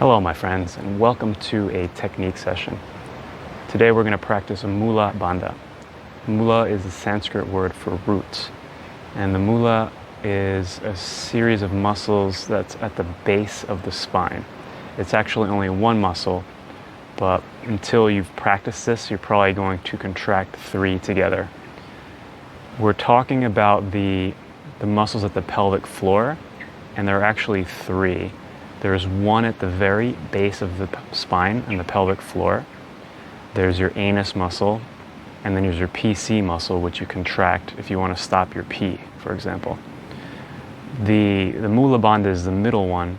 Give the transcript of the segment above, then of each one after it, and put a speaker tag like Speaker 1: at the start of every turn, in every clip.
Speaker 1: Hello my friends, and welcome to a technique session. Today we're going to practice a Moola bandha. Moola is a Sanskrit word for roots, and the Moola is a series of muscles that's at the base of the spine. It's actually only one muscle, but until you've practiced this, you're probably going to contract 3 together. We're talking about the muscles at the pelvic floor, and there are actually 3. There's one at the very base of the spine and the pelvic floor. There's your anus muscle, and then there's your PC muscle, which you contract if you want to stop your pee, for example. The Moola bandha is the middle one,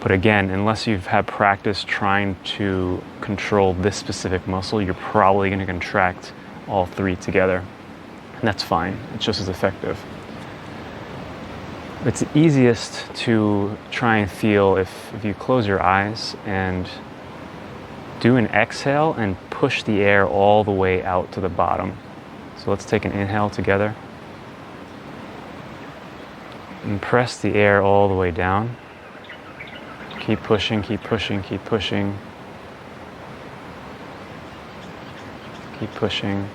Speaker 1: but again, unless you've had practice trying to control this specific muscle, you're probably going to contract all 3 together, and that's fine. It's just as effective. It's easiest to try and feel if you close your eyes and do an exhale and push the air all the way out to the bottom. So let's take an inhale together. And press the air all the way down. Keep pushing, keep pushing, keep pushing. Keep pushing.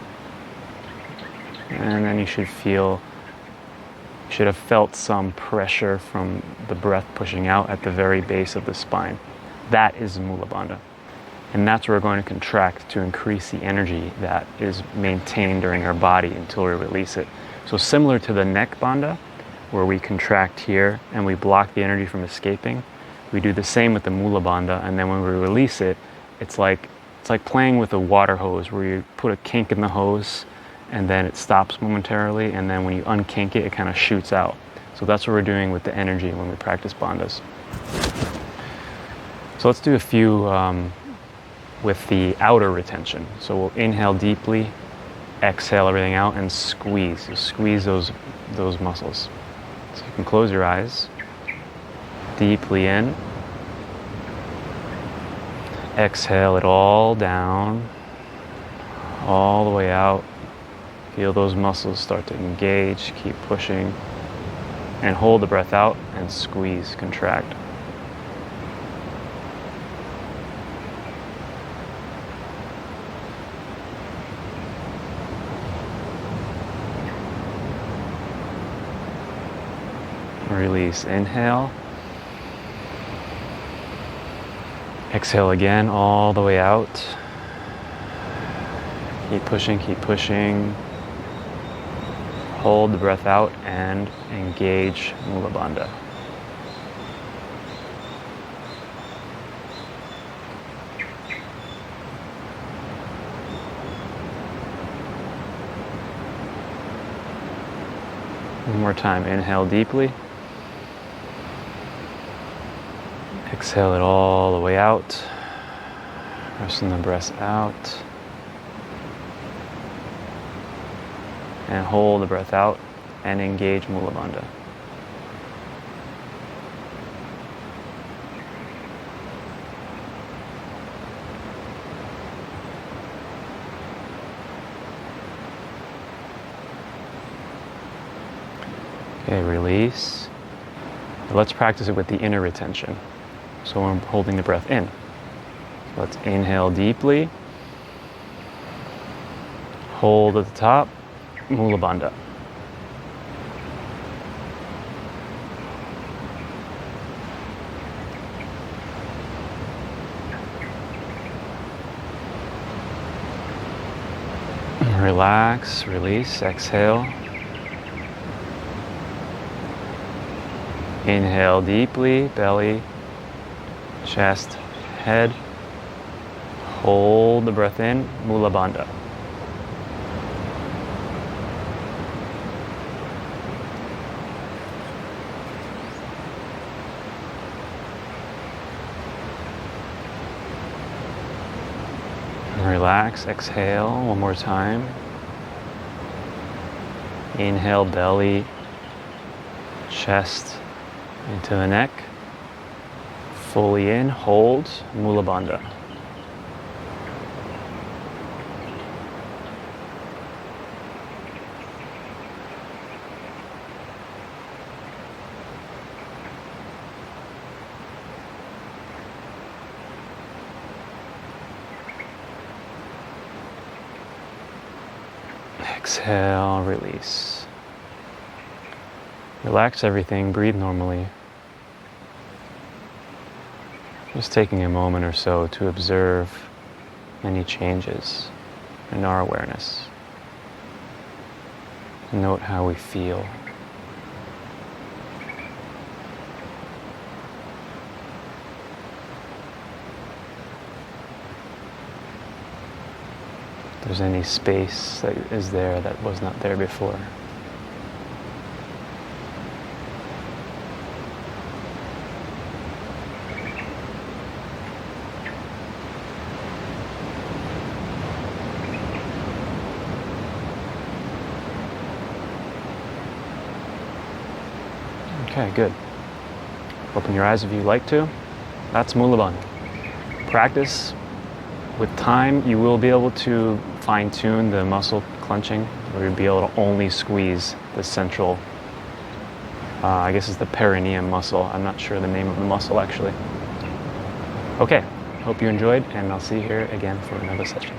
Speaker 1: And then you should have felt some pressure from the breath pushing out at the very base of the spine. That is Moola bandha. And that's where we're going to contract to increase the energy that is maintained during our body until we release it. So similar to the neck bandha, where we contract here and we block the energy from escaping, we do the same with the Moola bandha, and then when we release it, it's like playing with a water hose where you put a kink in the hose and then it stops momentarily, and then when you unkink it, it kind of shoots out. So that's what we're doing with the energy when we practice bandhas. So let's do a few with the outer retention. So we'll inhale deeply, exhale everything out, and squeeze. So squeeze those muscles. So you can close your eyes, deeply in, exhale it all down, all the way out. Feel those muscles start to engage, keep pushing, and hold the breath out and squeeze, contract. Release, inhale. Exhale again, all the way out. Keep pushing, keep pushing. Hold the breath out and engage Moola bandha. One more time, inhale deeply. Exhale it all the way out. Pressing the breath out. And hold the breath out and engage Moola bandha. Okay, release. Let's practice it with the inner retention. So I'm holding the breath in. So let's inhale deeply. Hold at the top. Moola bandha. Relax, release, exhale. Inhale deeply, belly, chest, head. Hold the breath in, Moola bandha. Relax, exhale one more time. Inhale, belly, chest into the neck. Fully in, hold, Moola bandha. Exhale, release. Relax everything, breathe normally. Just taking a moment or so to observe any changes in our awareness. Note how we feel. If there's any space that is there that was not there before. Okay, good. Open your eyes if you'd like to. That's Moola bandha. Practice. With time, you will be able to fine-tune the muscle clenching, or you'll be able to only squeeze the central, I guess it's the perineum muscle. I'm not sure the name of the muscle actually. Okay, hope you enjoyed, and I'll see you here again for another session.